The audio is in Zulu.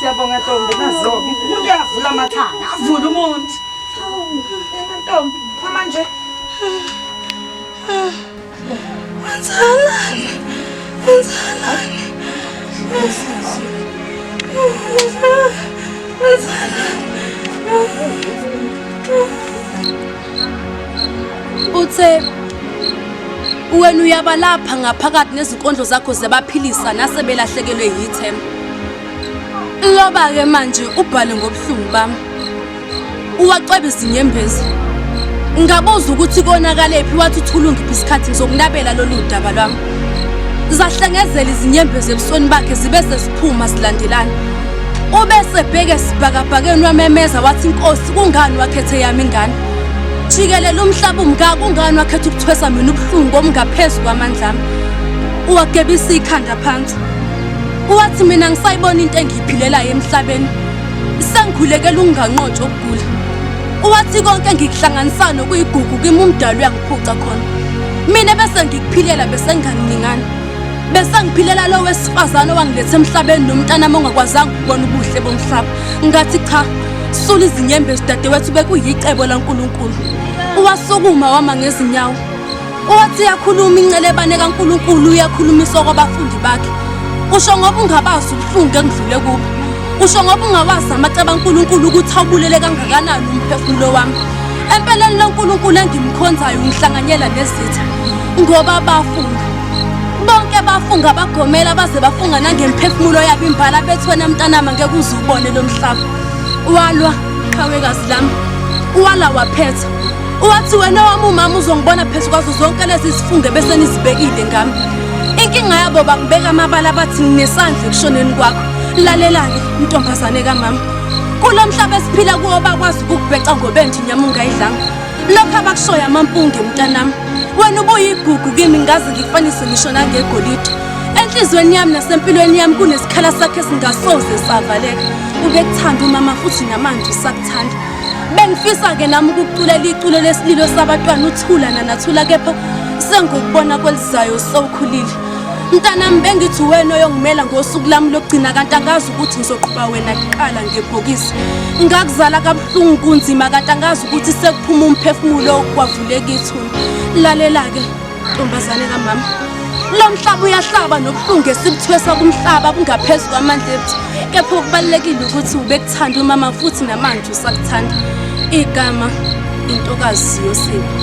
Siyabonga Ntombi nazoke. Umuntu uyavula amathanga, avula umuntu. Ntombi, phuma nje. Uthe wena uyabalapha ngaphakathi nezinkondlo zakho zabaphilisa nasebelahlekelwe yithemba. Loba ke manje ubhale ngobhlungu bami. Uwacweba izinyembezi. Ngabuza ukuthi konakalephi wathi uthula ngiphi isikhathi ngizokunabela lolu daba lwami. Zahlengezela izinyembezi ebusweni bakhe zibe sesiphuma silandelana. Ubese bheke sibhakabhakeni wamemeza wathi inkosi kungani wakhethe yami ingane. Jikelele umhlaba umngaka kungani wakhetha ukuthwesa mina ubuhlungu omngaphezulu kwamandla ami. Uwagebisa ikhanda phansi. Uwathi mina ngisayibona into engiyiphilelayo emhlabeni. Sengikhulekela unganqotshwa ukugula. Uwathi konke ngikuhlanganisa nokuyigugu kimi umdalo uyangiphuca khona. Mina bese ngikuphilela bese nginganingana. Bese ngiphilela lo wesifazane owangilethe emhlabeni nomntana ongakwazanga ukubona ubuhle bomhlaba. Ngathi cha, sula izinyembezi dadewethu bekuyicebo laNkulunkulu. Uwasukuma wama ngezinyawo. Uwathi yakhuluma incelebane kaNkulunkulu uyakhulumisa kwabafundi bakhe. Usho ngoba ungabazi ubuhlungu engidlule kubo. Usho ngoba ungawazi amacebo kaNkulunkulu ukuthi awubulele kangakanani umphefumulo wami. Empeleni loNkulunkulu engimkhonzayo ngihlanganyela nezitha ngoba bafunga. Bonke bafunga bagomela baze bafunga nangemphefumulo yabo imbala bethona mntanama ngeke uzubone lo mhlaba. Walwa qhawekazi lami. Wala waphetha. Uwathi wena wami umama uzongibona phezu kwazo zonke lezi zifunge bese nizibekile ngami. Inkinga yabo bakubeka amabala bathi nginesandla ekushoneni kwakho. Lalela-ke intombazane kamama. Kulo mhlaba esiphila kuwo bakwazi ukukubheca ngobende inyama ungayidlanga. Lokho abakushoya amampunge mntanami. Wena ubuyigugu kimi ngazi ngikufanise ngisho nangegolide. Enhlizweni yami nasempilweni yami kunesikhala sakhe singasoze savaleka. Ubekuthanda umama futhi namanje usakuthanda. Bengifisa-ke nami ukuculela iculo lesililo sabatwana uthula nanathula kepha sengokubona kwelizayo sowukhulile. Mntanami bengithi wena oyongimela ngosuku lami lokugcina kanti angazi ukuthi ngizoqhuba wena kuqala ngebhokisi. Ngakuzala kabuhlungu kunzima kanti angazi ukuthi sekuphuma umphefumulo kwavuleka ithuna. Lalela-ke ntombazane kamama. Lo mhlaba uyahlaba nobuhlungu esibuthwesa kumhlaba bungaphezulu kwamandla ethu. Kepha okubalekile ukuthi ubekuthanda umama futhi namanje usakuthanda. Igama intokazi Yosipho.